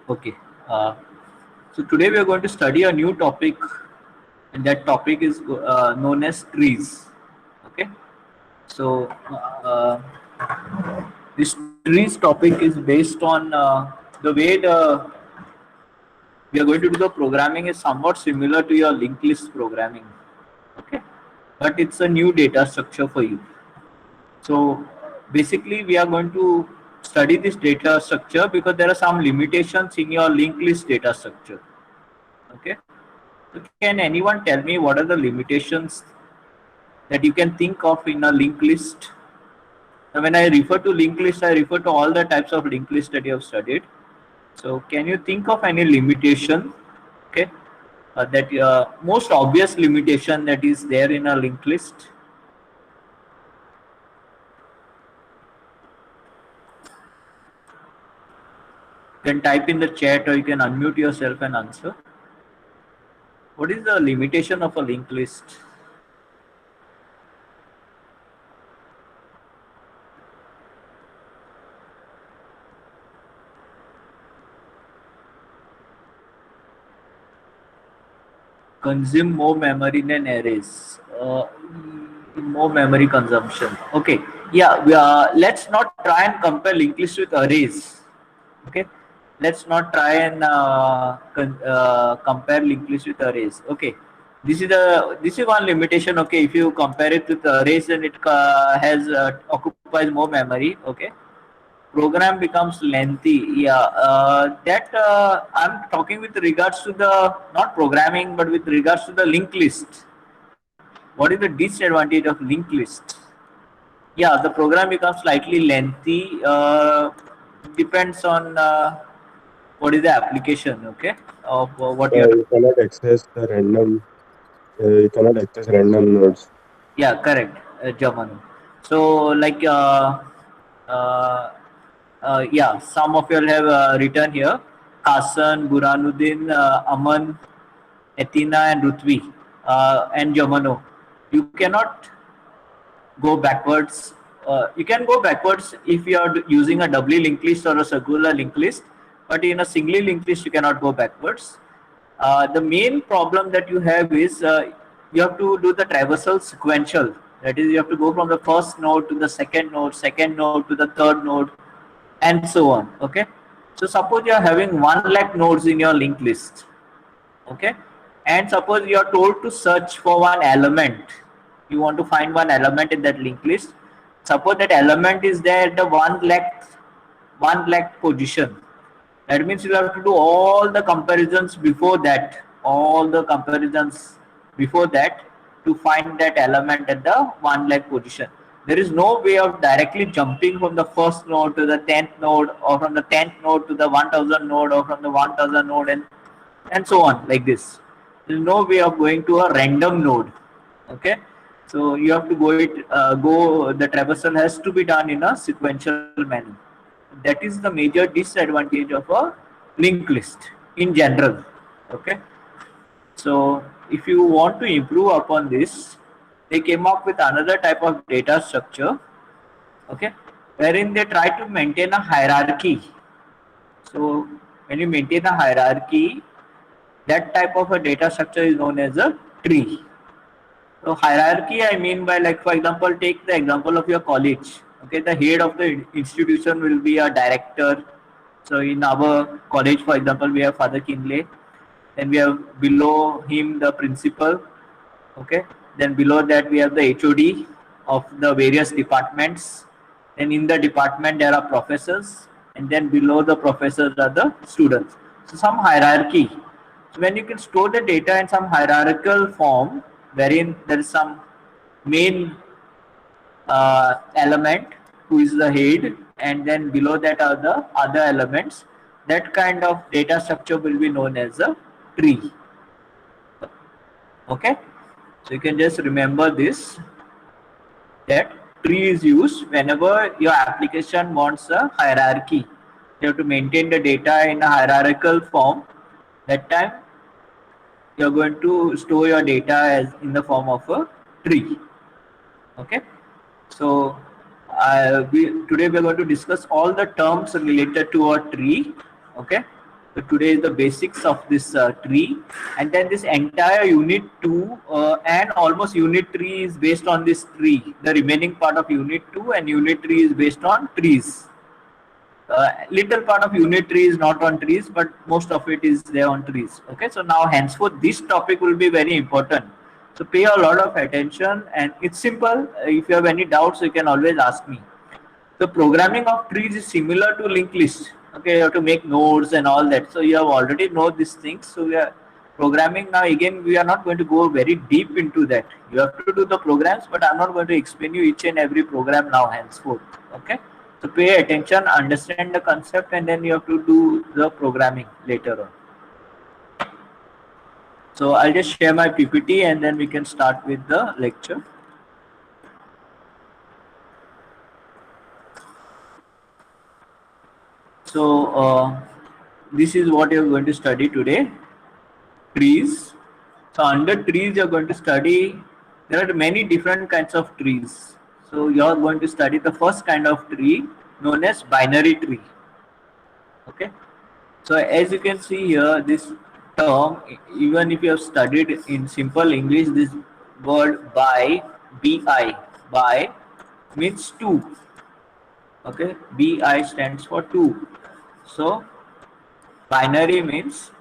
Okay. Uh, so today we are going to study a new topic, and that topic is known as trees. Okay. So this trees topic is based on the way the we are going to do the programming is somewhat similar to your linked list programming. Okay. But it's a new data structure for you. So basically, we are going to study this data structure because there are some limitations in your linked list data structure. Okay. So can anyone tell me what are the limitations that you can think of in a linked list? Now, when I refer to linked list, I refer to all the types of linked list that you have studied. So can you think of any limitation? Okay. That most obvious limitation that is there in a linked list? You can type in the chat or you can unmute yourself and answer. What is the limitation of a linked list? Consume more memory than arrays. More memory consumption. Okay. Yeah. Let's not try and compare linked list with arrays. Okay. Let's not try and compare linked list with arrays. Okay. This is one limitation. Okay. If you compare it with arrays, then it has occupies more memory. Okay. Program becomes lengthy. Yeah, that I'm talking with regards to the not programming but with regards to the linked list. What is the disadvantage of linked list? Yeah, the program becomes slightly lengthy. Depends on what is the application. Okay, of what you're. You cannot access the random. You cannot access random nodes. Yeah, correct, German. So like uh, yeah, some of you all have written here: Kasan, Buranuddin, Aman, Athena, and Rutvi, and Jamano. You cannot go backwards. You can go backwards if you are using a doubly linked list or a circular linked list, but in a singly linked list you cannot go backwards. The main problem that you have is you have to do the traversal sequential. That is, you have to go from the first node to the second node to the third node, and so on. Okay. So suppose you are having 1 lakh nodes in your linked list. Okay. And suppose you are told to search for one element. You want to find one element in that linked list. Suppose that element is there at the 1 lakh position. That means you have to do all the comparisons before that, all the comparisons before that to find that element at the 1 lakh position. There is no way of directly jumping from the first node to the 10th node, or from the 10th node to the 1000 node, or from the 1000 node, and so on, like this. There is no way of going to a random node. Okay, so you have to go the traversal has to be done in a sequential manner. That is the major disadvantage of a linked list in general. Okay, so if you want to improve upon this, they came up with another type of data structure. Okay, wherein they try to maintain a hierarchy. So when you maintain a hierarchy, that type of a data structure is known as a tree. So hierarchy, I mean by, like, for example, take the example of your college. Okay, the head of the institution will be a director. So in our college, for example, we have Father Kinley. Then we have below him the principal. Okay. Then below that we have the HOD of the various departments. Then in the department there are professors, and then below the professors are the students. So some hierarchy. So when you can store the data in some hierarchical form, wherein there is some main element who is the head, and then below that are the other elements, that kind of data structure will be known as a tree. Okay, so you can just remember this, that tree is used whenever your application wants a hierarchy. You have to maintain the data in a hierarchical form. That time you're going to store your data as in the form of a tree. Okay, so today we're going to discuss all the terms related to a tree. Okay, So today is the basics of this tree, and then this entire unit 2 and almost unit 3 is based on this tree. The remaining part of unit 2 and unit 3 is based on trees. Little part of unit 3 is not on trees, but most of it is there on trees. Okay, so now henceforth this topic will be very important. So pay a lot of attention, and it's simple. If you have any doubts, you can always ask me. The programming of trees is similar to linked list. Okay, you have to make nodes and all that. So you have already know these things. So we are programming now. Again, we are not going to go very deep into that. You have to do the programs, but I'm not going to explain you each and every program now henceforth. Okay. So pay attention, understand the concept, and then you have to do the programming later on. So I'll just share my PPT and then we can start with the lecture. So this is what you're going to study today. Trees. So under trees you're going to study, there are many different kinds of trees. So you're going to study the first kind of tree known as binary tree. Okay. So as you can see here, this term, even if you have studied in simple English, this word by means two. Okay, bi stands for two. So binary means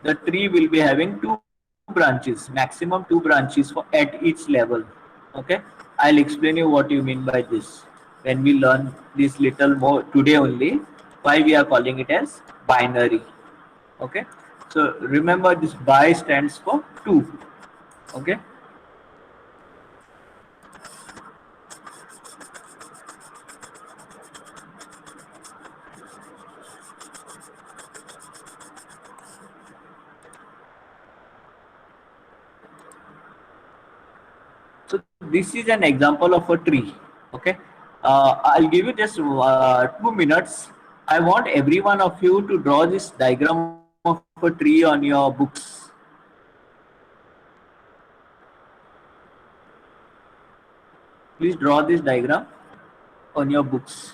the tree will be having two branches, maximum two branches at each level. Okay, I'll explain you what you mean by this when we learn this little more today only, why we are calling it as binary. Okay, so remember this bi stands for two. Okay, so this is an example of a tree. Okay, I'll give you just 2 minutes. I want every one of you to draw this diagram of a tree on your books. Please draw this diagram on your books.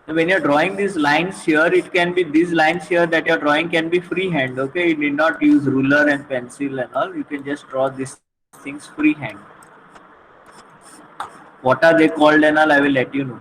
So when you're drawing these lines here, it can be these lines here that you're drawing can be freehand. Okay, you need not use ruler and pencil and all. You can just draw these things freehand. What are they called and all, I will let you know.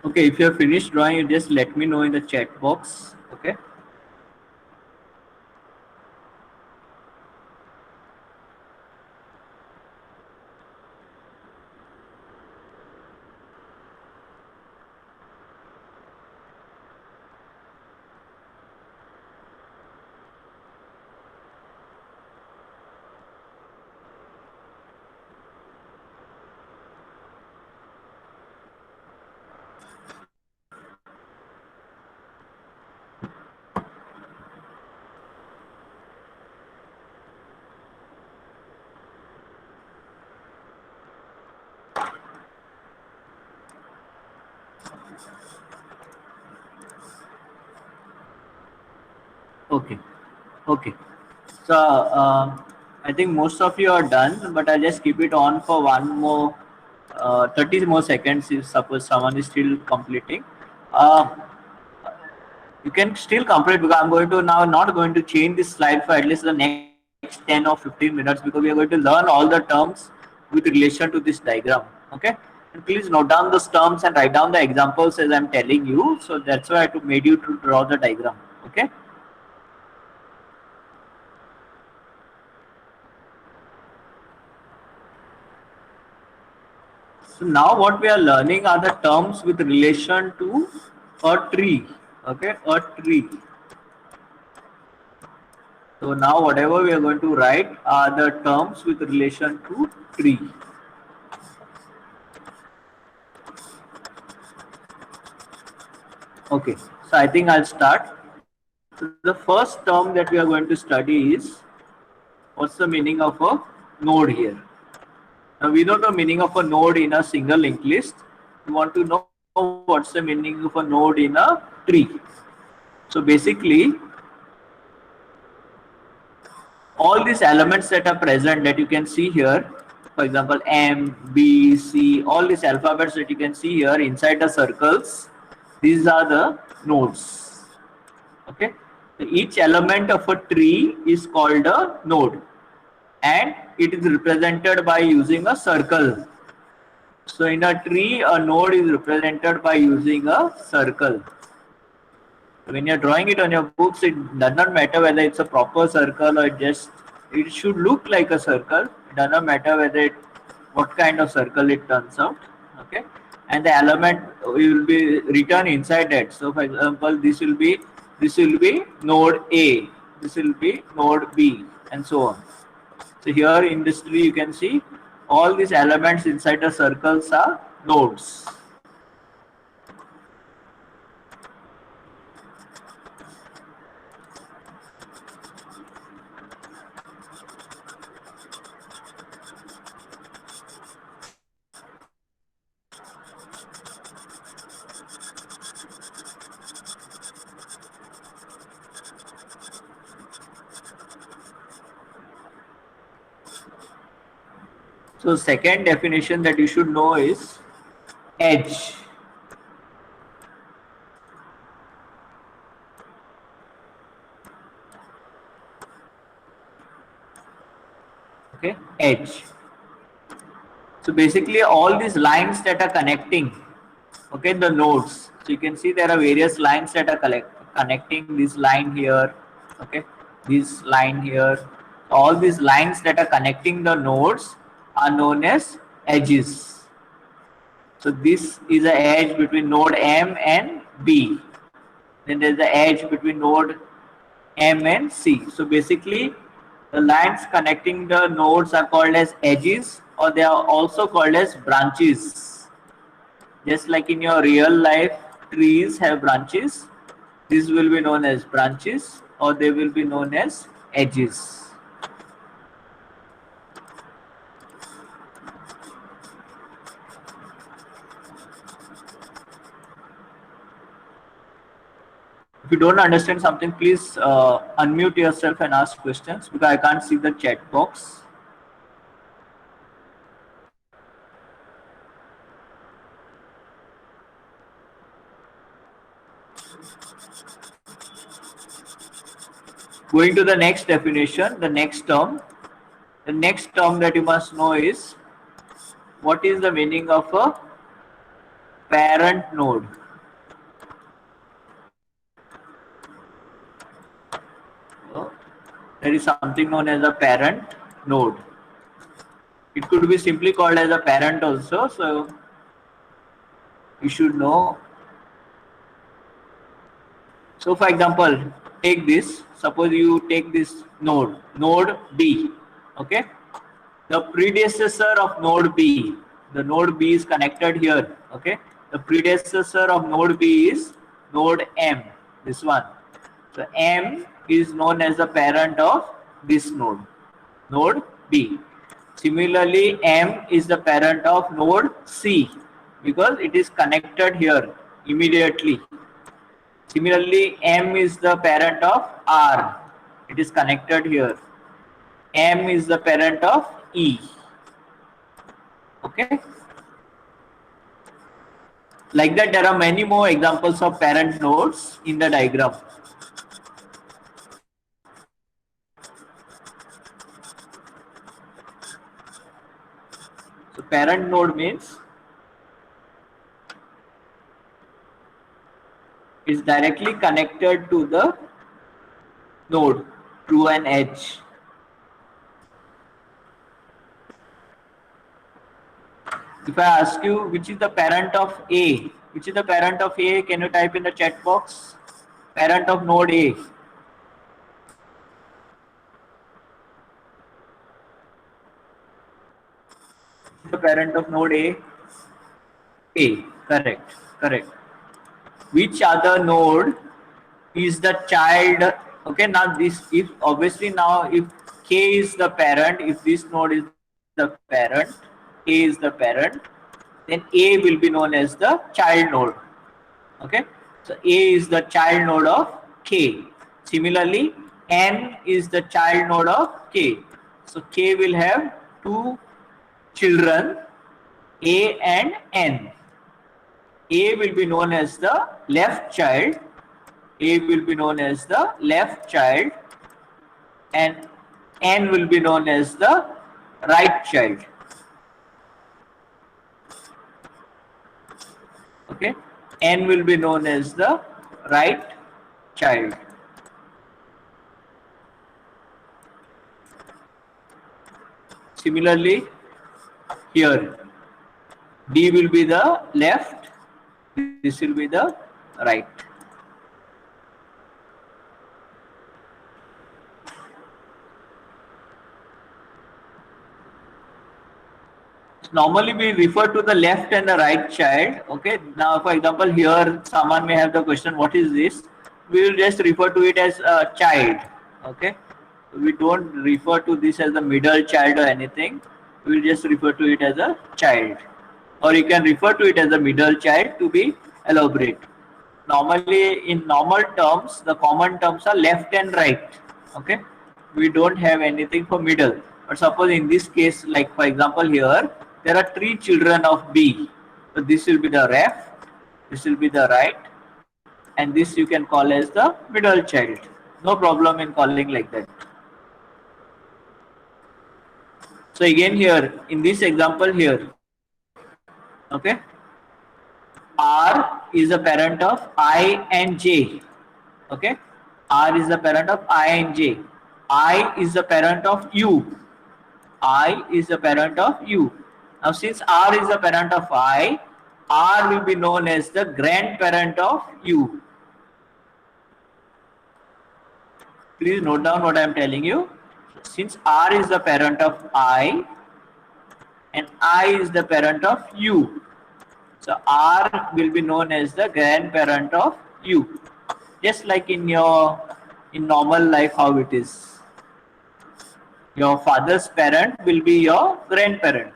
Okay, if you have finished drawing, you just let me know in the chat box. Okay. Okay. Okay. So I think most of you are done, but I'll just keep it on for one more 30 more seconds if suppose someone is still completing. Uh, you can still complete because I'm going to now not going to change this slide for at least the next 10 or 15 minutes because we are going to learn all the terms with relation to this diagram. Okay. And please note down those terms and write down the examples as I'm telling you. So that's why I made you to draw the diagram. Okay. So now what we are learning are the terms with relation to a tree. Okay, a tree. So now whatever we are going to write are the terms with relation to tree. Okay, so I think I'll start. So the first term that we are going to study is what's the meaning of a node here. Now we don't know meaning of a node in a single linked list. We want to know what's the meaning of a node in a tree. So basically, all these elements that are present that you can see here, for example, M, B, C, all these alphabets that you can see here inside the circles, these are the nodes. Okay. So each element of a tree is called a node and it is represented by using a circle. So in a tree, a node is represented by using a circle. When you're drawing it on your books, it does not matter whether it's a proper circle or it should look like a circle. It does not matter what kind of circle it turns out. Okay, and the element will be written inside that. So for example, this will be node A, this will be node B, and so on. So here in this tree you can see all these elements inside the circles are nodes. So second definition that you should know is edge. Okay, edge. So basically all these lines that are connecting, okay, the nodes. So you can see there are various lines that are connecting this line here, okay, this line here. All these lines that are connecting the nodes are known as edges. So this is an edge between node M and B. Then there's the edge between node M and C. So basically the lines connecting the nodes are called as edges, or they are also called as branches. Just like in your real life, trees have branches. These will be known as branches, or they will be known as edges. If you don't understand something, please unmute yourself and ask questions because I can't see the chat box. Going to the next definition, the next term. The next term that you must know is what is the meaning of a parent node. So, there is something known as a parent node. It could be simply called as a parent also. So you should know. So for example, take this. Suppose you take this node B. Okay. The predecessor of node B. The node B is connected here. Okay. The predecessor of node B is node M. This one. So M is known as the parent of this node B. Similarly, M is the parent of node C because it is connected here immediately. Similarly, M is the parent of R. It is connected here. M is the parent of E. Okay. Like that, there are many more examples of parent nodes in the diagram. So parent node means is directly connected to the node through an edge. If I ask you which is the parent of A, which is the parent of A, can you type in the chat box? Parent of node A. The parent of node A? A, correct, correct. Which other node is the child? Okay, now this, if obviously now if K is the parent, if this node is the parent, A is the parent, then A will be known as the child node. Okay, so A is the child node of K. Similarly, N is the child node of K. So K will have two children, A and N. A will be known as the left child. A will be known as the left child, and N will be known as the right child. Okay, N will be known as the right child. Similarly, here D will be the left, this will be the right. Normally we refer to the left and the right child. Okay, now for example here someone may have the question, what is this? We will just refer to it as a child. Okay, we don't refer to this as the middle child or anything. We will just refer to it as a child, or you can refer to it as a middle child to be elaborate. Normally in normal terms the common terms are left and right. Okay, we don't have anything for middle. But suppose in this case, like for example here there are three children of B, so this will be the left, this will be the right, and this you can call as the middle child. No problem in calling like that. So again here in this example here, okay, R is a parent of I and J. Okay, R is the parent of I and J. I is the parent of U. I is the parent of U. Now since R is the parent of I, R will be known as the grandparent of U. Please note down what I am telling you. Since R is the parent of I and I is the parent of U, so R will be known as the grandparent of U. Just like in normal life how it is. Your father's parent will be your grandparent.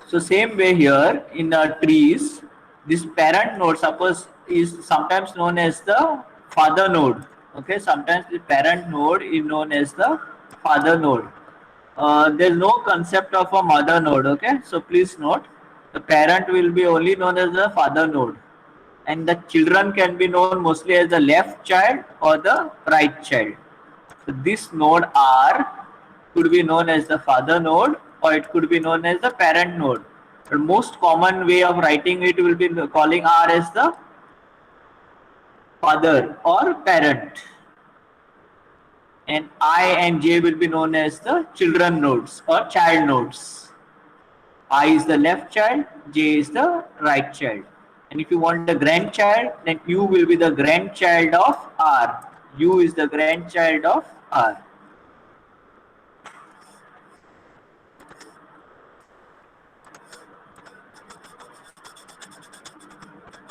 So same way here in trees, this parent node suppose is sometimes known as the father node. Okay, sometimes the parent node is known as the father node. There is no concept of a mother node. Okay, so please note the parent will be only known as the father node, and the children can be known mostly as the left child or the right child. So this node R could be known as the father node or it could be known as the parent node. The most common way of writing it will be calling R as the father or parent. And I and J will be known as the children nodes or child nodes. I is the left child, J is the right child. And if you want the grandchild, then U will be the grandchild of R. U is the grandchild of R.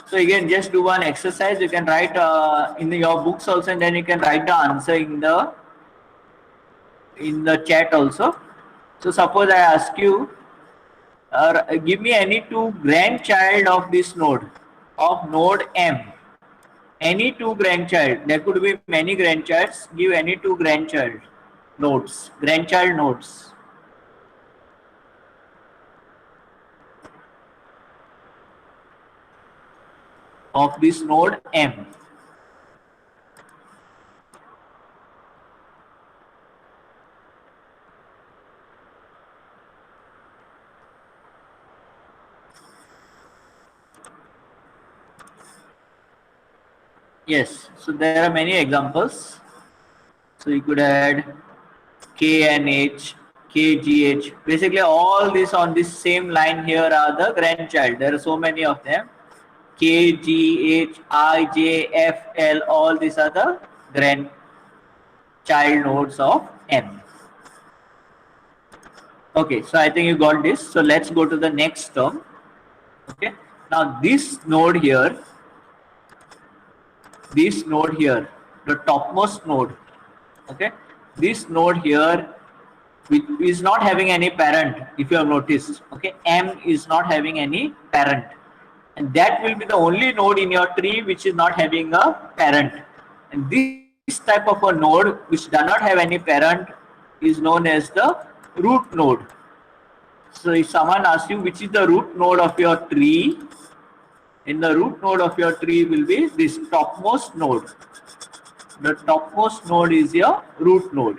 So So again, just do one exercise. You can write in your books also, and then you can write the answer in the chat also. So suppose I ask you, give me any two grandchild of this node, of node M. Any two grandchild. There could be many grandchilds. Give any two grandchild nodes, grandchild nodes of this node M. Yes, so there are many examples. So you could add K and H, K, G, H. Basically, all this on this same line here are the grandchild. There are so many of them. K, G, H, I, J, F, L. All these are the grandchild nodes of M. Okay, so I think you got this. So let's go to the next term. Okay, now this node here, the topmost node. Okay, this node here which is not having any parent, if you have noticed. Okay, M is not having any parent, and that will be the only node in your tree which is not having a parent. And this type of a node which does not have any parent is known as the root node. So if someone asks you which is the root node of your tree, in the root node of your tree will be this topmost node. The topmost node is your root node.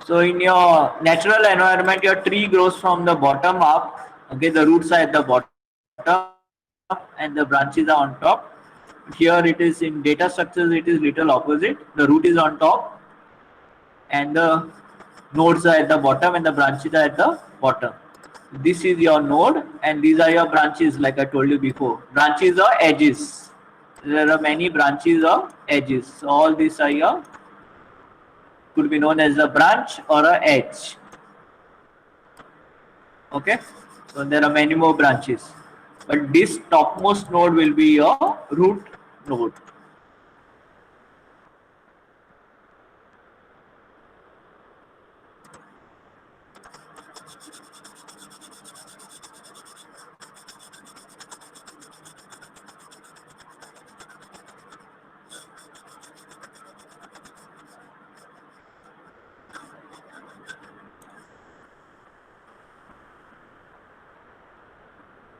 So in your natural environment, your tree grows from the bottom up. Okay, the roots are at the bottom and the branches are on top. Here it is in data structures, it is little opposite. The root is on top and the nodes are at the bottom and the branches are at the bottom. This is your node and these are your branches, like I told you before. Branches or edges. There are many branches or edges. So all these are your, could be known as a branch or a edge. Okay, so there are many more branches, but this topmost node will be your root node.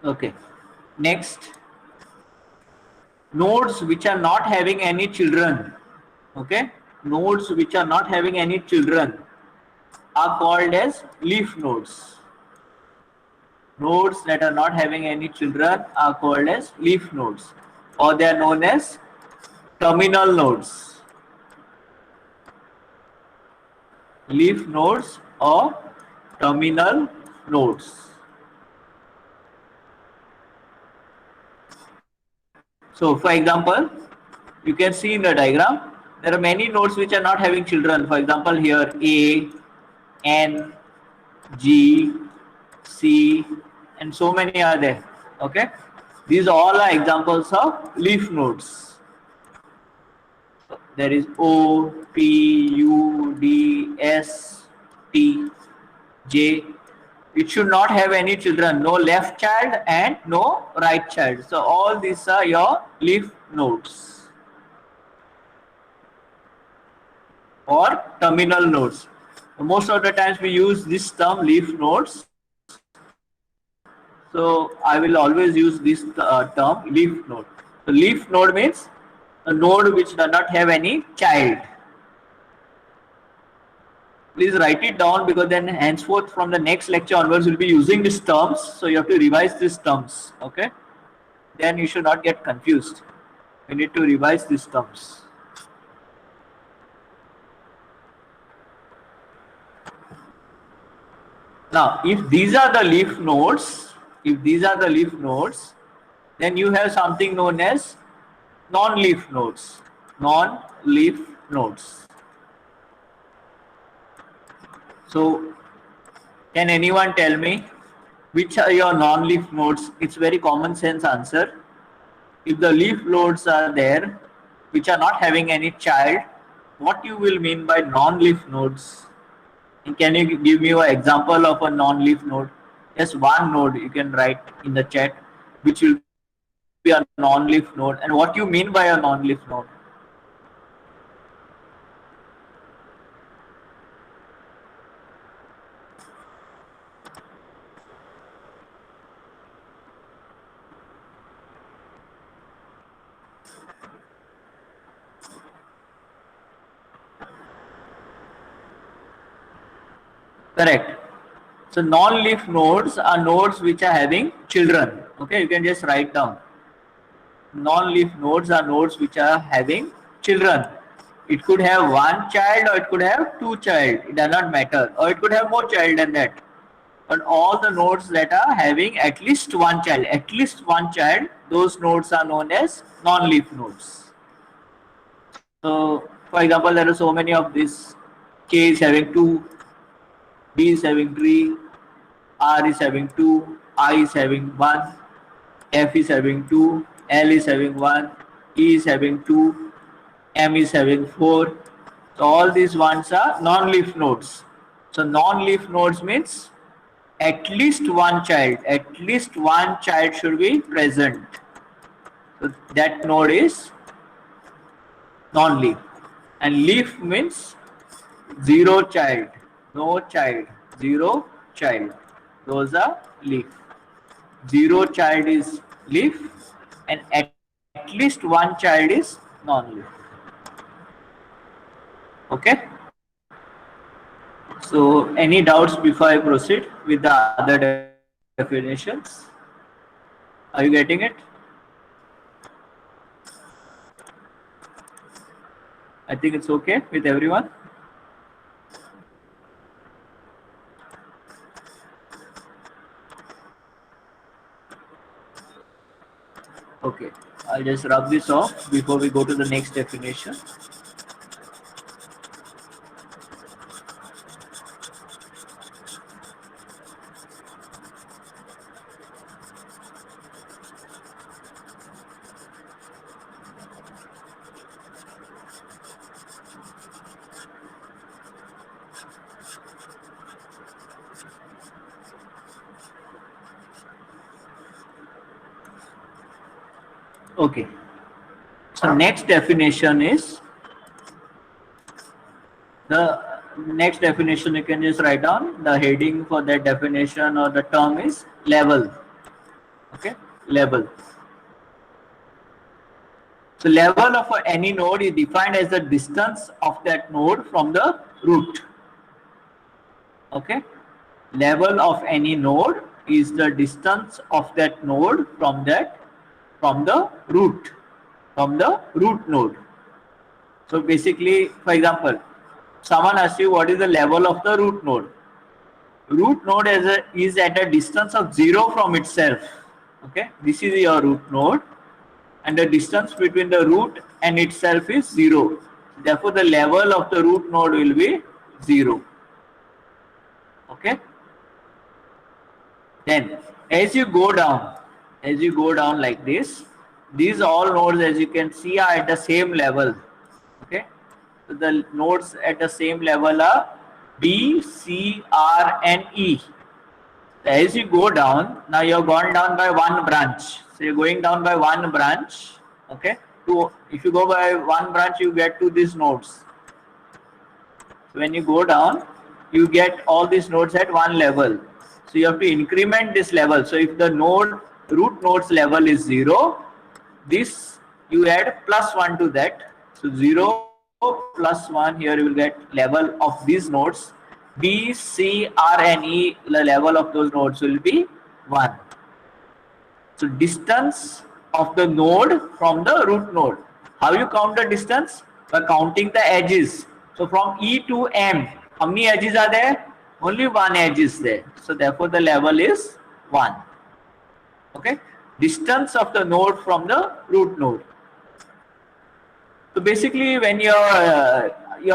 Okay, next, nodes which are not having any children. Okay, nodes which are not having any children are called as leaf nodes. Nodes that are not having any children are called as leaf nodes, or they are known as terminal nodes. Leaf nodes or terminal nodes. So for example, you can see in the diagram, there are many nodes which are not having children. For example, here A, N, G, C, and so many are there. Okay, these all are examples of leaf nodes. There is O, P, U, D, S, T, J. It should not have any children, no left child and no right child. So all these are your leaf nodes or terminal nodes. Most of the times we use this term leaf nodes. So I will always use this term leaf node. So leaf node means a node which does not have any child. Please write it down, because then henceforth from the next lecture onwards we'll be using these terms. So you have to revise these terms. Okay. Then you should not get confused. You need to revise these terms. Now, if these are the leaf nodes, then you have something known as non-leaf nodes. Non-leaf nodes. So, can anyone tell me Which are your non-leaf nodes? It's very common sense answer. If the leaf nodes are there, which are not having any child, what you will mean by non-leaf nodes? And can you give me an example of a non-leaf node? Just one node you can write in the chat, which will be a non-leaf node. And what you mean by a non-leaf node? Correct. So non-leaf nodes are nodes which are having children. Okay, you can just write down. Non-leaf nodes are nodes which are having children. It could have one child or it could have two child. It does not matter. Or it could have more child than that. But all the nodes that are having at least one child, those nodes are known as non-leaf nodes. So, for example, there are so many of these. K is having 2, B is having 3, R is having 2, I is having 1, F is having 2, L is having 1, E is having 2, M is having 4. So all these ones are non-leaf nodes. So non-leaf nodes means at least one child should be present. So that node is non-leaf. And leaf means zero child, no child, zero child. Those are leaf. Zero child is leaf and at least one child is non-leaf. Okay. So any doubts before I proceed with the other definitions? Are you getting it? I think it's okay with everyone. Okay, I'll just rub this off before we go to the next definition. Okay, so next definition is you can just write down the heading for that definition or the term is level. Okay, level. So level of any node is defined as the distance of that node from the root. Okay, level of any node is the distance of that node from the root node. So basically, for example, someone asks you what is the level of the root node. Root node is at a distance of 0 from itself. Okay, this is your root node and the distance between the root and itself is 0. Therefore, the level of the root node will be 0. Okay. Then as you go down like this, these all nodes as you can see are at the same level. Okay. So the nodes at the same level are B, C, R and E. As you go down, now you have gone down by one branch. So you're going down by one branch. Okay. If you go by one branch, you get to these nodes. So when you go down, you get all these nodes at one level. So you have to increment this level. So if the root node's level is 0, this you add +1 to that. So 0 plus 1, here you will get level of these nodes. B, C, R and E, the level of those nodes will be 1. So distance of the node from the root node. How you count the distance? By counting the edges. So from E to M, how many edges are there? Only one edge is there. So therefore the level is 1. Okay. Distance of the node from the root node. So basically when you're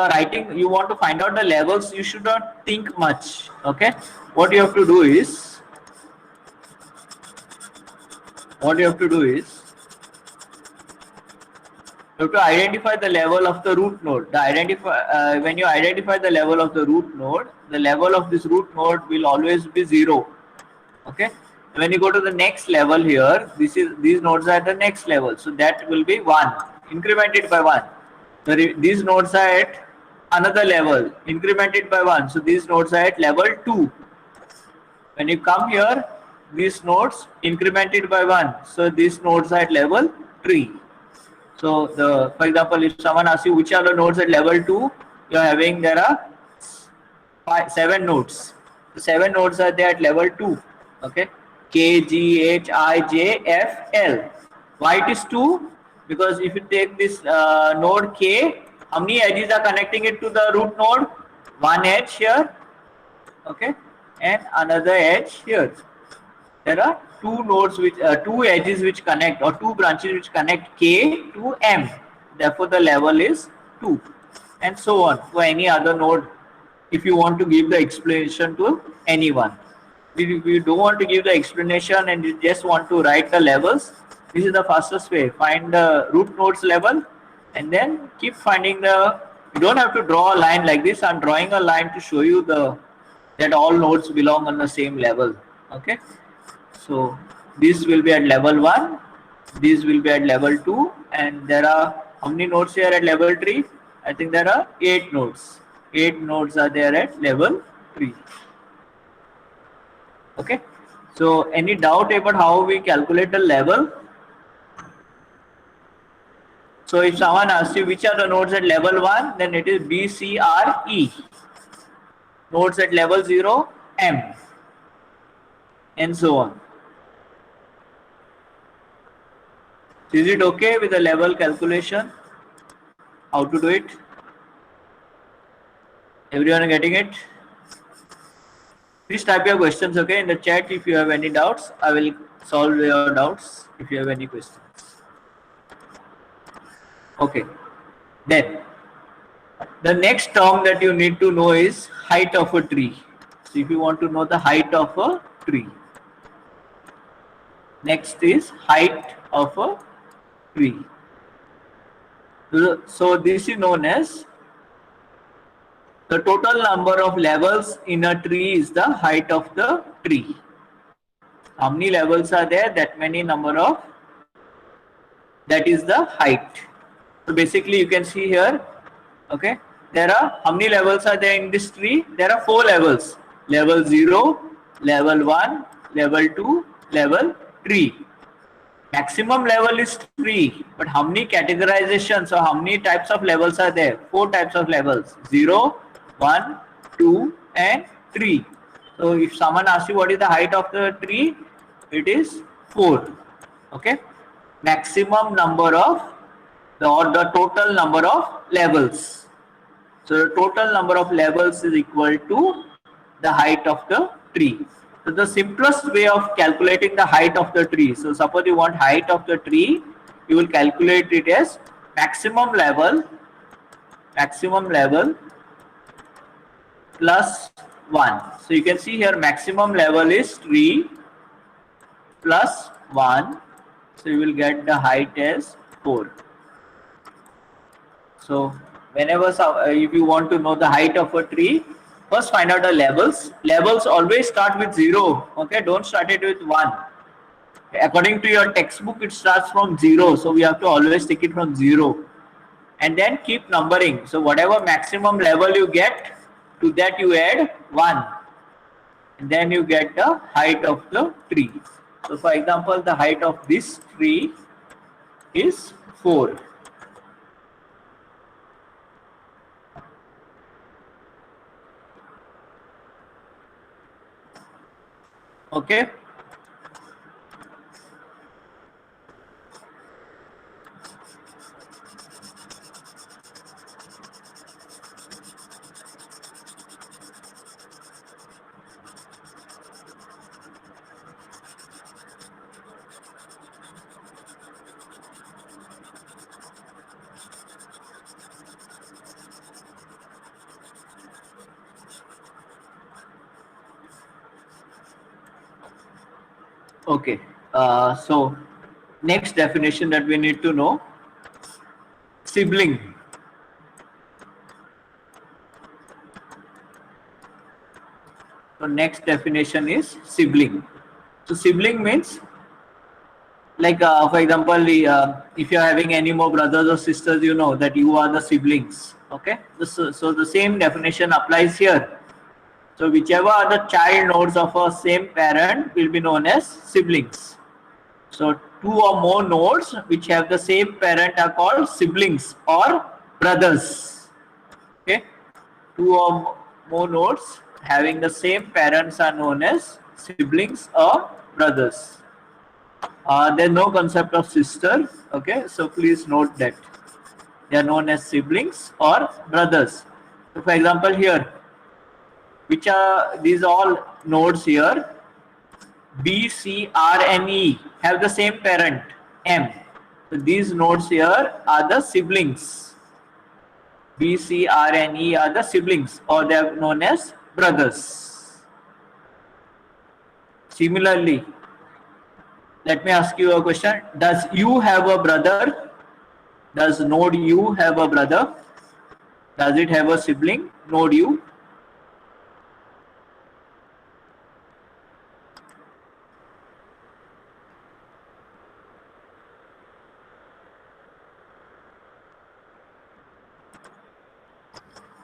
writing, you want to find out the levels, you should not think much. Okay. What you have to do is, what you have to do is you have to identify the level of the root node. When you identify the level of the root node, the level of this root node will always be 0. Okay. When you go to the next level here, these nodes are at the next level, so that will be 1, incremented by 1. These nodes are at another level, incremented by 1. So these nodes are at level 2. When you come here, these nodes incremented by 1. So these nodes are at level 3. So for example, if someone asks you which are the nodes at level 2, you are having, there are 7 nodes. So 7 nodes are there at level 2. Okay. K, G, H, I, J, F, L. Why it is 2? Because if you take this node K, how many edges are connecting it to the root node? One edge here, okay, and another edge here. There are two edges which connect, or two branches which connect K to M. Therefore, the level is 2, and so on for any other node. If you want to give the explanation to anyone, if you don't want to give the explanation and you just want to write the levels, this is the fastest way. Find the root nodes level and then keep finding the. You don't have to draw a line like this. I'm drawing a line to show you that all nodes belong on the same level. Okay. So this will be at level 1, these will be at level 2, and there are how many nodes here at level 3? I think there are 8 nodes. 8 nodes are there at level 3. Okay. So any doubt about how we calculate the level? So if someone asks you which are the nodes at level 1, then it is B, C, R, E. Nodes at level 0, M, and so on. Is it okay with the level calculation? How to do it? Everyone getting it? Please type your questions, okay, in the chat if you have any doubts. I will solve your doubts if you have any questions. Okay. Then the next term that you need to know is height of a tree. So if you want to know the height of a tree, next is height of a tree. So this is known as the total number of levels in a tree is the height of the tree. How many levels are there? That many number of, that is the height. So basically you can see here, okay, there are how many levels are there in this tree? There are 4 levels. Level 0, level 1, level 2, level 3. Maximum level is 3, but how many categorizations or how many types of levels are there? 4 types of levels: 0, 1, 2, and 3. So if someone asks you what is the height of the tree, it is 4. Okay. Maximum number of the total number of levels. So the total number of levels is equal to the height of the tree. So the simplest way of calculating the height of the tree. So suppose you want height of the tree, you will calculate it as maximum level plus 1. So you can see here maximum level is 3 plus 1. So you will get the height as 4. So whenever if you want to know the height of a tree, first find out the levels. Levels always start with 0. Okay, don't start it with 1. According to your textbook, it starts from 0. So we have to always take it from 0. And then keep numbering. So whatever maximum level you get, to that you add 1. And then you get the height of the tree. So for example, the height of this tree is 4. Okay. Okay. So next definition that we need to know, sibling. So next definition is sibling. So sibling means, like for example, if you are having any more brothers or sisters, you know that you are the siblings. Okay, so the same definition applies here. So whichever are the child nodes of a same parent will be known as siblings. So two or more nodes which have the same parent are called siblings or brothers. Okay, two or more nodes having the same parents are known as siblings or brothers. There's no concept of sister. Okay, so please note that they are known as siblings or brothers. So for example, here, which are these all nodes here, B, C, R, and E have the same parent M. So these nodes here are the siblings. B, C, R, and E are the siblings, or they are known as brothers. Similarly, let me ask you a question. Does U have a brother? Does node U have a brother? Does it have a sibling? Node U?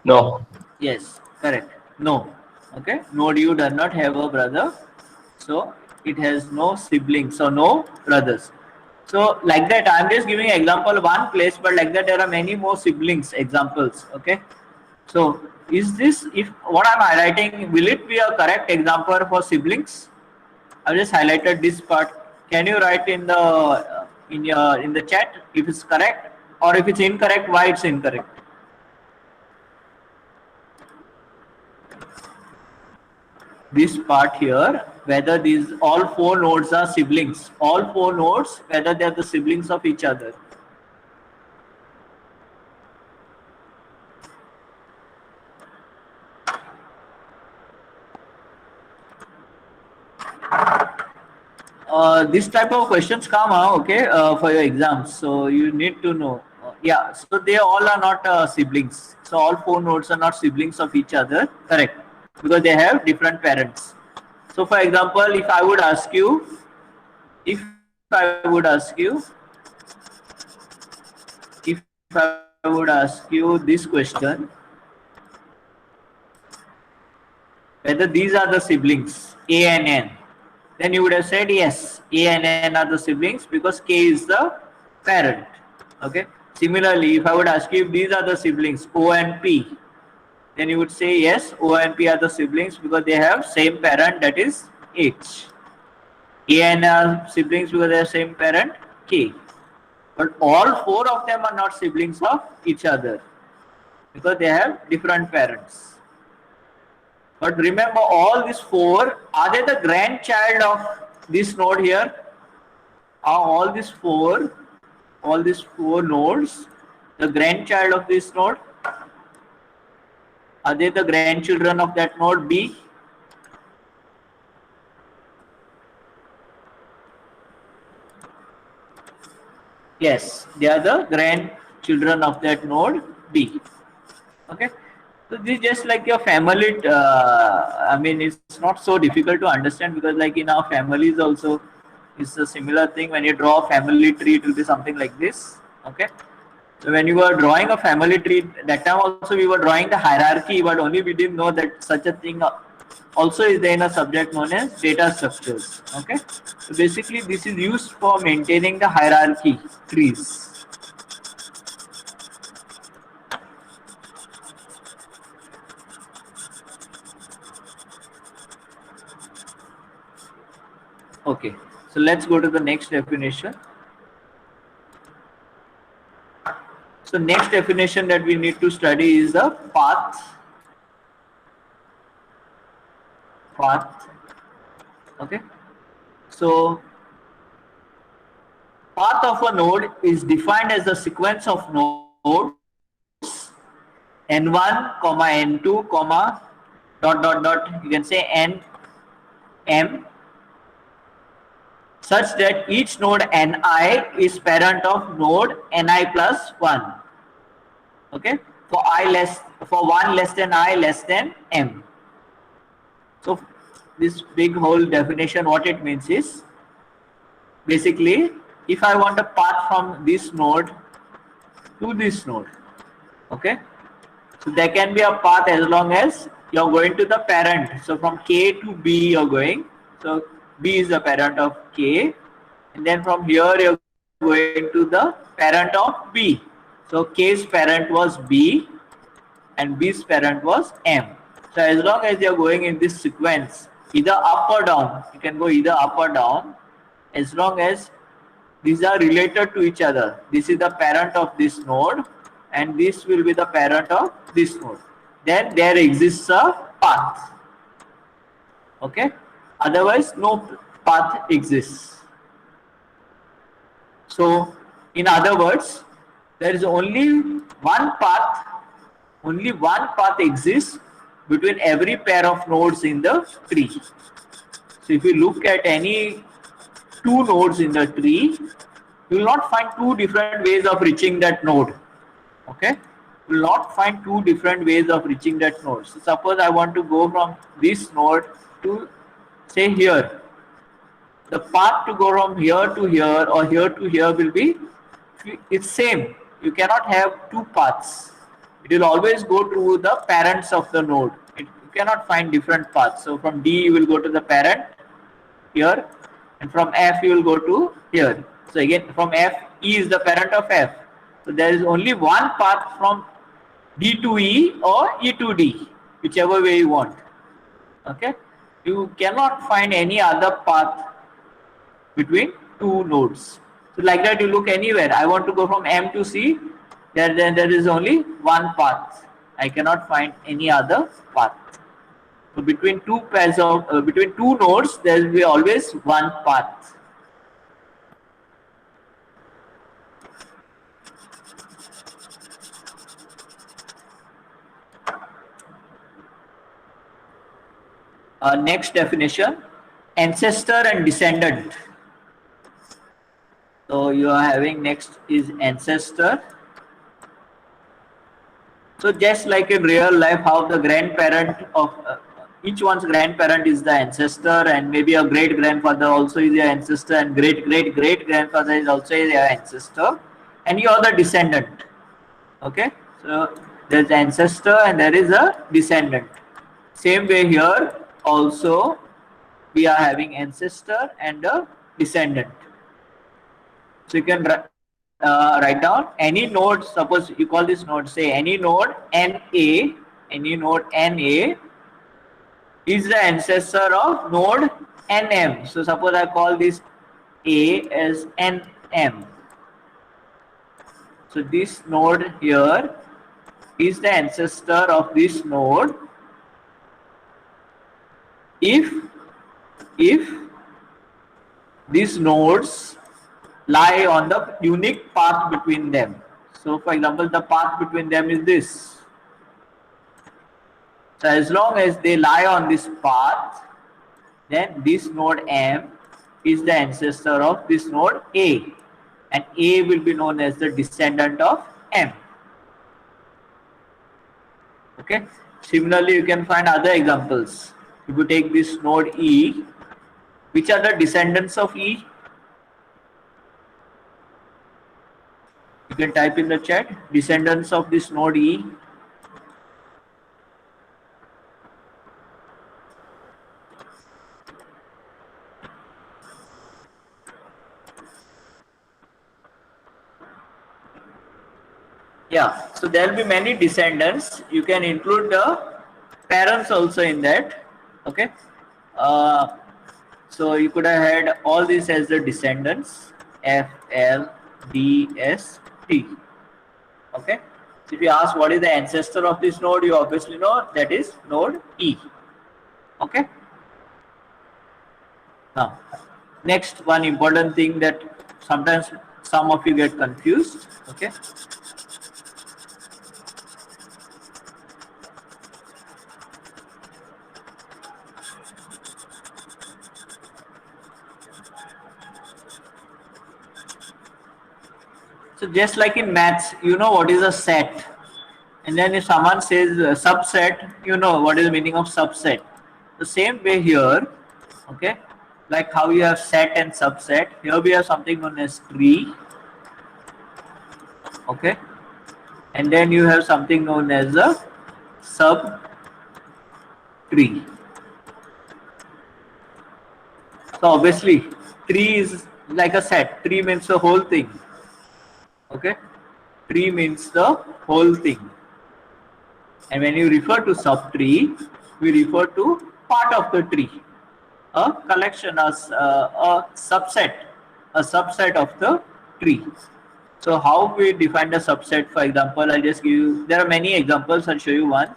No. Yes, correct. No. Okay. Node U does not have a brother. So it has no siblings, so no brothers. So like that, I'm just giving example one place, but like that there are many more siblings examples. Okay. So is this, if what I'm highlighting, will it be a correct example for siblings? I've just highlighted this part. Can you write in the in the chat if it's correct, or if it's incorrect, why it's incorrect? This part here, whether these all four nodes are siblings, all four nodes, whether they are the siblings of each other. This type of questions come okay, for your exams, so you need to know. Yeah, so they all are not siblings. So all four nodes are not siblings of each other, correct? Because they have different parents. So for example, if I would ask you, if I would ask you this question, whether these are the siblings A and N, then you would have said yes, A and N are the siblings because K is the parent. Okay. Similarly, if I would ask you if these are the siblings O and P, then you would say yes, O and P are the siblings because they have same parent, that is H. A and are siblings because they have same parent K. But all four of them are not siblings of each other because they have different parents. But remember, all these four, are they the grandchild of this node here? Are all these four nodes the grandchild of this node? Are they the grandchildren of that node B? Yes, they are the grandchildren of that node B. Okay. So this is just like your family. I mean, it's not so difficult to understand because, like in our families also, it's a similar thing. When you draw a family tree, it will be something like this. Okay. So when you were drawing a family tree, that time also we were drawing the hierarchy, but only we didn't know that such a thing also is there in a subject known as data structures. Okay. So basically, this is used for maintaining the hierarchy trees. Okay, so let's go to the next definition. So next definition that we need to study is the path. Okay, so path of a node is defined as the sequence of nodes n1, n2, dot. You can say n, m, such that each node Ni is parent of node Ni plus 1. Okay, for 1 less than I less than M. So this big whole definition, what it means is, basically, if I want a path from this node to this node, okay, so there can be a path as long as you're going to the parent. So from K to B you're going. So B is the parent of K, and then from here you're going to the parent of B. So K's parent was B and B's parent was M. So as long as you're going in this sequence, either up or down, you can go either up or down, as long as these are related to each other. This is the parent of this node and this will be the parent of this node. Then there exists a path. Okay? Otherwise, no path exists. So, in other words, there is only one path exists between every pair of nodes in the tree. So if you look at any two nodes in the tree, you will not find two different ways of reaching that node. Okay, you will not find two different ways of reaching that node. So suppose I want to go from this node to, say, here. The path to go from here to here or here to here will be, it's same. You cannot have two paths. It will always go to the parents of the node. You cannot find different paths. So from D you will go to the parent here, and from F you will go to here. So again, from F, E is the parent of F. So there is only one path from D to E or E to D, whichever way you want. Okay, you cannot find any other path between two nodes. So like that, you look anywhere. I want to go from M to C. There is only one path. I cannot find any other path. So between two pairs of between two nodes, there will be always one path. Next definition: ancestor and descendant. So you are having next is ancestor. So just like in real life, how the grandparent of each one's grandparent is the ancestor, and maybe a great grandfather also is your ancestor, and great great great grandfather is also your ancestor, and you are the descendant. Okay, so there's ancestor and there is a descendant. Same way here also we are having ancestor and a descendant. So you can write down any node. Suppose you call this node, say any node NA, any node NA is the ancestor of node NM. So suppose I call this A as NM. So this node here is the ancestor of this node if these nodes lie on the unique path between them. So for example, the path between them is this. So as long as they lie on this path, then this node M is the ancestor of this node A, and A will be known as the descendant of M. Okay. Similarly, you can find other examples. If you take this node E, which are the descendants of E? You can type in the chat, descendants of this node E. Yeah, so there will be many descendants. You can include the parents also in that. Okay. So you could have had all these as the descendants, F, L, D, S, T. Okay. So if you ask what is the ancestor of this node, you obviously know that is node E. Okay. Now, next one important thing that sometimes some of you get confused. Okay. So just like in maths, you know what is a set, and then if someone says subset, you know what is the meaning of subset. The same way here, okay, like how you have set and subset, here we have something known as tree, okay, and then you have something known as a sub tree. So obviously tree is like a set. Tree means the whole thing, okay, tree means the whole thing. And when you refer to subtree, we refer to part of the tree, a collection, a subset of the tree. So how we define the subset? For example, I'll just give you. There are many examples. I'll show you one.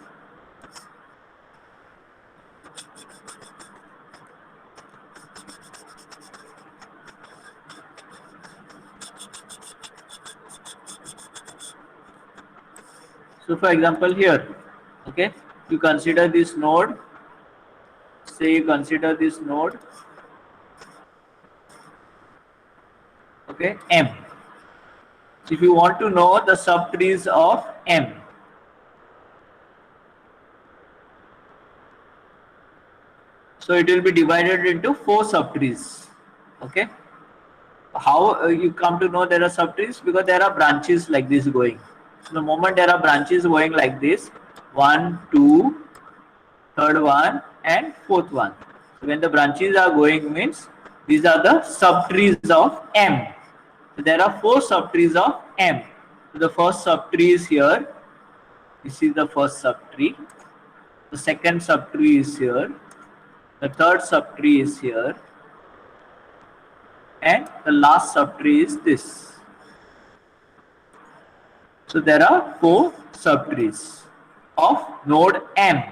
So for example, here, okay, you consider this node. Say you consider this node, okay, M. So if you want to know the subtrees of M, so it will be divided into 4 subtrees. Okay. How you come to know there are subtrees? Because there are branches like this going. So the moment there are branches going like this, 1, 2, third one, and fourth one. So when the branches are going means these are the subtrees of M. So there are 4 subtrees of M. So the first subtree is here. This is the first subtree. The second subtree is here. The third subtree is here. And the last subtree is this. So there are 4 subtrees of node M.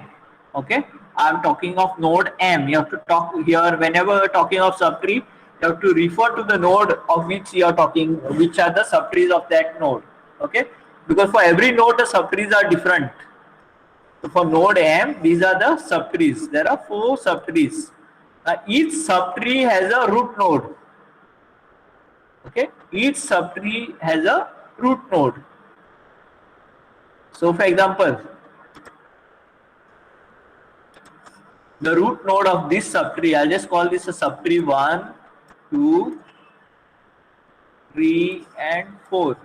Okay, I am talking of node M. You have to talk here whenever you are talking of subtree. You have to refer to the node of which you are talking, which are the subtrees of that node. Okay, because for every node the subtrees are different. So for node M, these are the subtrees. There are 4 subtrees. Each subtree has a root node. Okay, each subtree has a root node. So for example, the root node of this subtree, I'll just call this a subtree 1, 2, 3 and 4.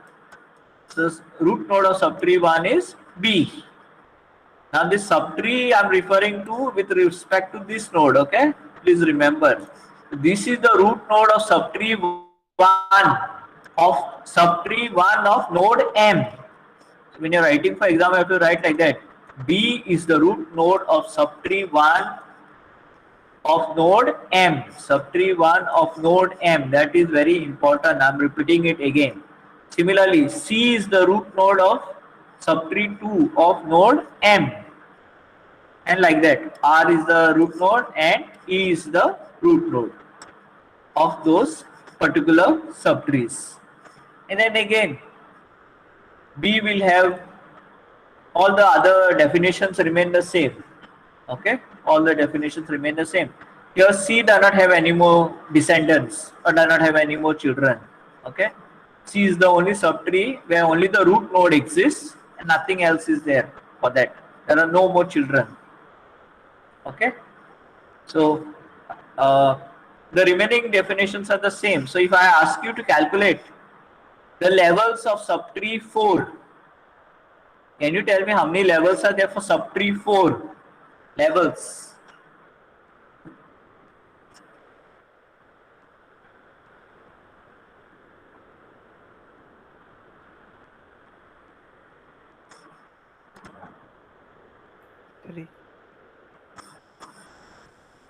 So root node of subtree 1 is B. Now this subtree I'm referring to with respect to this node, okay? Please remember, this is the root node of subtree 1 of node M. So when you're writing for exam, you have to write like that. B is the root node of subtree 1 of node M. Subtree 1 of node M. That is very important. I'm repeating it again. Similarly, C is the root node of subtree 2 of node M. And like that. R is the root node and E is the root node of those particular subtrees. And then again, B will have all the other definitions remain the same. Okay, all the definitions remain the same. Here C does not have any more descendants or does not have any more children. Okay, C is the only subtree where only the root node exists and nothing else is there for that. There are no more children. Okay, so the remaining definitions are the same. So if I ask you to calculate the levels of subtree 4, can you tell me how many levels are there for subtree 4? Levels.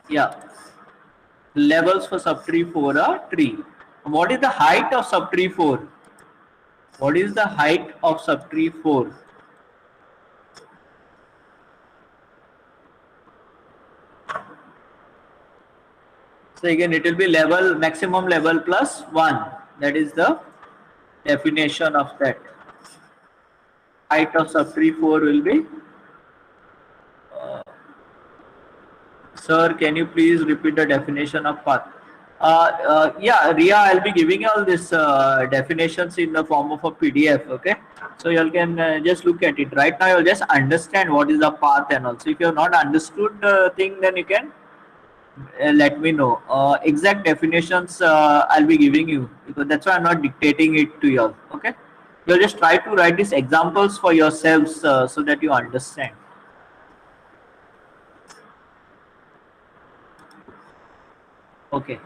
Yeah. Levels for subtree 4 are 3. What is the height of subtree 4? What is the height of subtree 4? So again, it will be level, maximum level plus 1. That is the definition of that. Height of subtree 4 will be. Sir, can you please repeat the definition of path? Yeah, Ria, I'll be giving you all this definitions in the form of a PDF. Okay, so you all can just look at it. Right now, you'll just understand what is the path, and also if you have not understood the thing, then you can let me know. Exact definitions I'll be giving you, because that's why I'm not dictating it to you all. Okay, you'll just try to write these examples for yourselves so that you understand. Okay.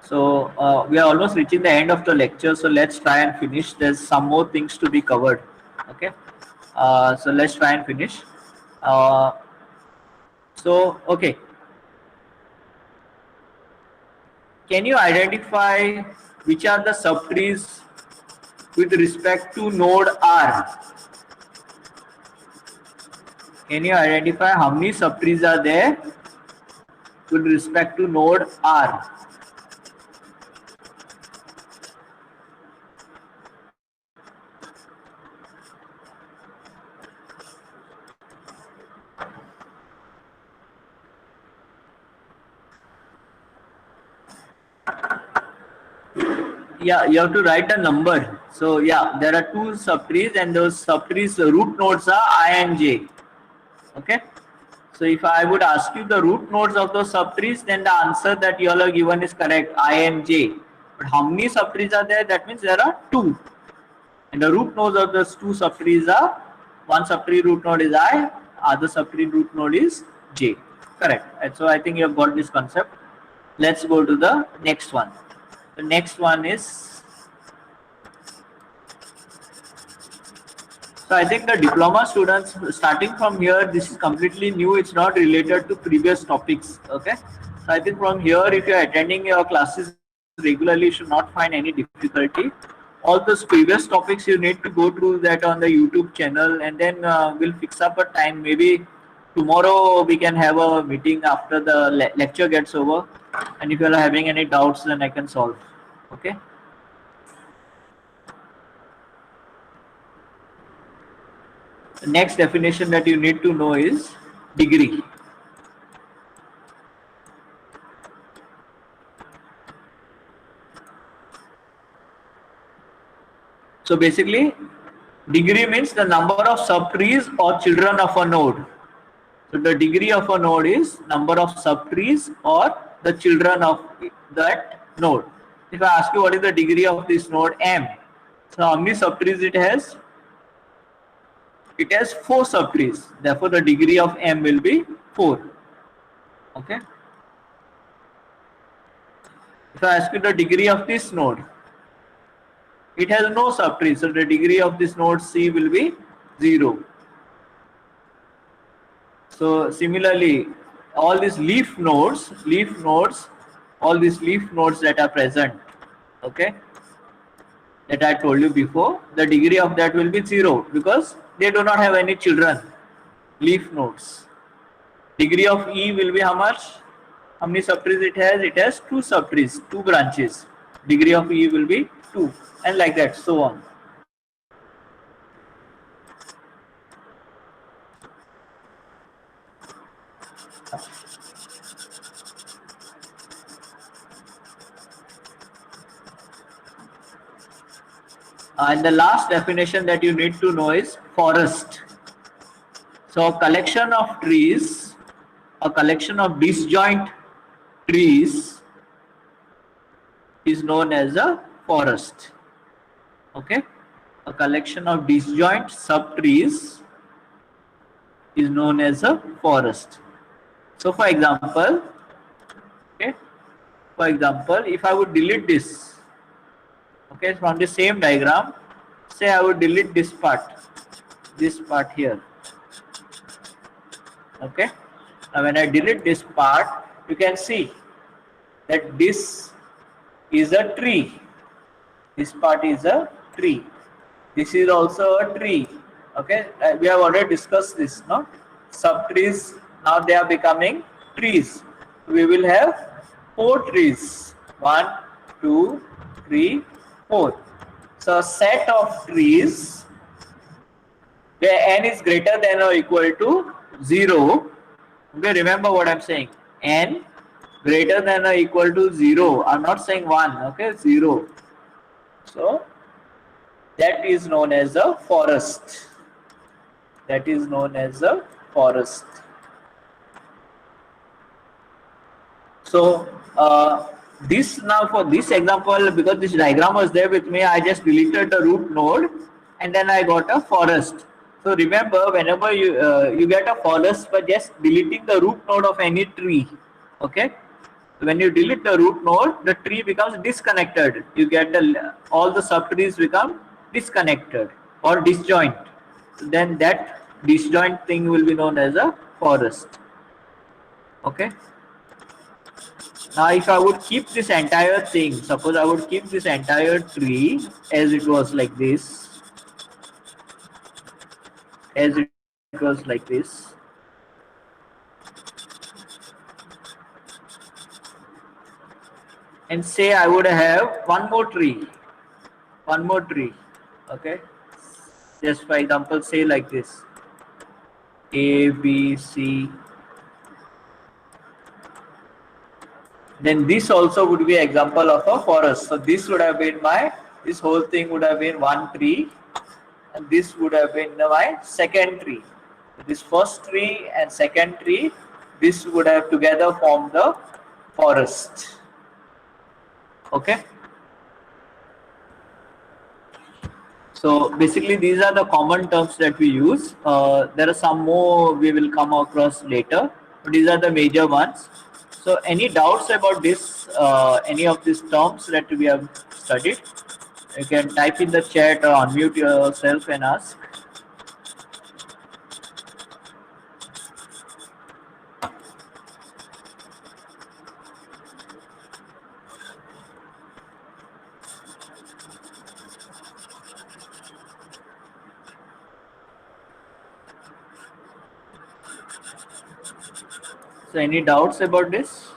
So we are almost reaching the end of the lecture. So let's try and finish. There's some more things to be covered. Okay. So let's try and finish. Uh, okay. Can you identify which are the subtrees with respect to node R? Can you identify how many subtrees are there with respect to node R? Yeah, you have to write a number. So yeah, there are two subtrees, and those subtrees root nodes are I and J. Okay. So if I would ask you the root nodes of those subtrees, then the answer that you all have given is correct, I and J. But how many subtrees are there? That means there are two. And the root nodes of those two subtrees are, one subtree root node is I, other subtree root node is J. Correct. And so I think you have got this concept. Let's go to the next one. The next one is, so I think the diploma students, starting from here, this is completely new. It's not related to previous topics. Okay. So I think from here, if you are attending your classes regularly, you should not find any difficulty. All those previous topics, you need to go through that on the YouTube channel, and then we'll fix up a time. Maybe tomorrow we can have a meeting after the lecture gets over. And if you are having any doubts, then I can solve. Okay. The next definition that you need to know is degree. So basically, degree means the number of subtrees or children of a node. So the degree of a node is number of subtrees or the children of that node. If I ask you what is the degree of this node M, so how many subtrees it has? It has 4 subtrees. Therefore, the degree of M will be 4. Okay. If I ask you the degree of this node, it has no subtree, so the degree of this node C will be 0. So similarly, all these leaf nodes, all these leaf nodes that are present, okay, that I told you before, the degree of that will be 0 because they do not have any children, leaf nodes. Degree of E will be how much? How many subtrees it has? It has 2 subtrees, 2 branches. Degree of E will be 2, and like that, so on. And the last definition that you need to know is forest. So a collection of trees, a collection of disjoint trees is known as a forest. Okay, a collection of disjoint subtrees is known as a forest. So for example, okay, for example, if I would delete this, okay, from the same diagram, say I would delete this part here. Okay, now when I delete this part, you can see that this is a tree. This part is a tree. This is also a tree. Okay, we have already discussed this, no? Subtrees, now they are becoming trees. We will have 4 trees. 1, 2, 3, 4. So a set of trees where n is greater than or equal to 0. Okay, remember what I'm saying. N greater than or equal to 0. I'm not saying 1, okay, 0. So that is known as a forest. That is known as a forest. So this now for this example, because this diagram was there with me, I just deleted the root node and then I got a forest. So remember, whenever you get a forest by just deleting the root node of any tree, okay. When you delete the root node, the tree becomes disconnected. You get all the subtrees become disconnected or disjoint. Then that disjoint thing will be known as a forest. Okay. Now, if I would keep this entire thing, suppose I would keep this entire tree as it was like this, as it was like this, and say I would have one more tree, okay? Just for example, say like this, A, B, C. Then this also would be example of a forest. So this would have been this whole thing would have been one tree, and this would have been my second tree. This first tree and second tree, this would have together formed the forest. Okay. So basically these are the common terms that we use. There are some more we will come across later, but these are the major ones. So any doubts about this, any of these terms that we have studied, you can type in the chat or unmute yourself and ask. So any doubts about this?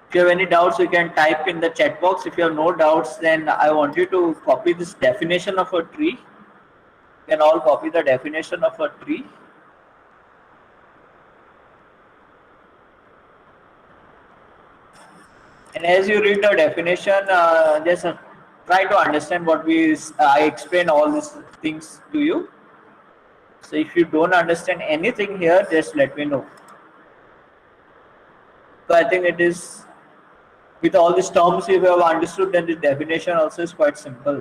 If you have any doubts, you can type in the chat box. If you have no doubts, then I want you to copy this definition of a tree. You can all copy the definition of a tree. And as you read the definition, just try to understand what I explain all these things to you. So if you don't understand anything here, just let me know. So I think it is, with all these terms you have understood, then the definition also is quite simple.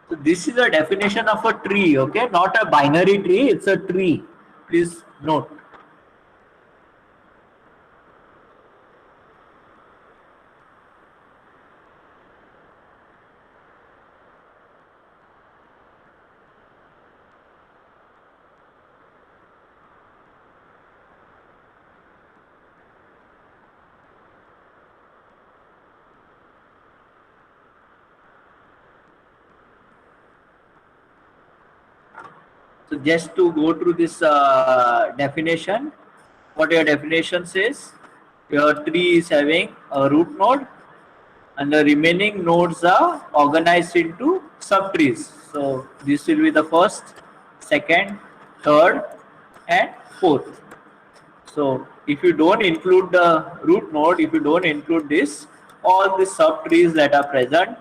So this is a definition of a tree, okay? Not a binary tree, it's a tree. Please note. So just to go through this definition, what your definition says, your tree is having a root node and the remaining nodes are organized into subtrees. So this will be the first, second, third and fourth. So if you don't include the root node, if you don't include this, all the subtrees that are present,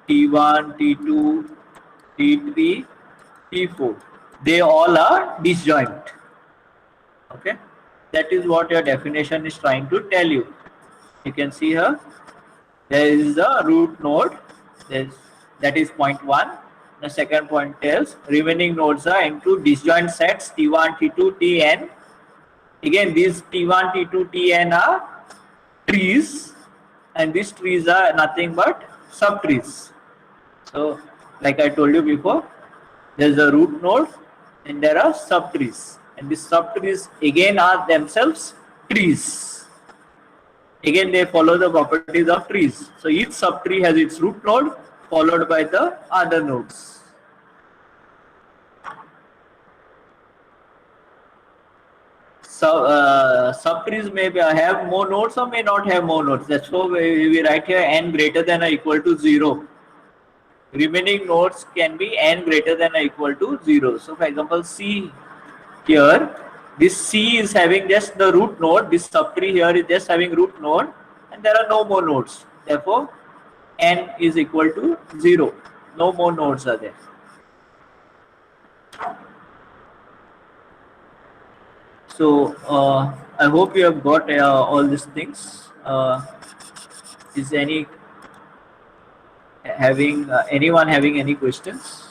T1, T2, T3, T4, they all are disjoint. Okay, that is what your definition is trying to tell you. You can see here, there is a root node, that is point 1. The second point tells remaining nodes are into disjoint sets T1, T2, Tn. Again, these T1, T2, Tn are trees, and these trees are nothing but subtrees. So like I told you before, there is a root node and there are subtrees, and these subtrees again are themselves trees. Again, they follow the properties of trees. So each subtree has its root node followed by the other nodes. subtrees may have more nodes or may not have more nodes. That's why we write here n greater than or equal to 0. Remaining nodes can be n greater than or equal to 0. So for example, C here, this C is having just the root node, this subtree here is just having root node, and there are no more nodes. Therefore, n is equal to 0. No more nodes are there. So I hope you have got all these things. Is anyone having any questions?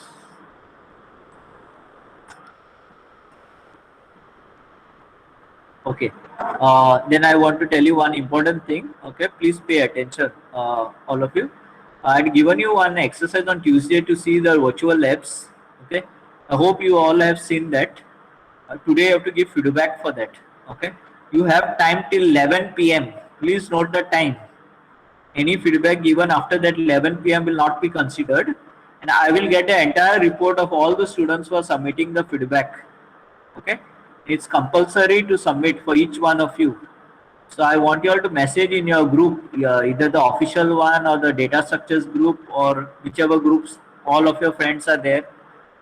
Okay. Then I want to tell you one important thing. Okay, please pay attention, all of you. I had given you one exercise on Tuesday to see the virtual labs. Okay, I hope you all have seen that. Today you have to give feedback for that. Okay, you have time till 11 p.m. Please note the time. Any feedback given after that 11 p.m. will not be considered, and I will get an entire report of all the students who are submitting the feedback. Okay, it's compulsory to submit for each one of you. So I want you all to message in your group, either the official one or the data structures group, or whichever groups all of your friends are there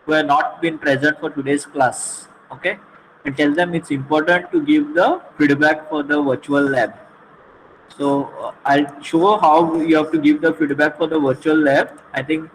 who have not been present for today's class. Okay, and tell them it's important to give the feedback for the virtual lab. So I'll show how you have to give the feedback for the virtual lab. I think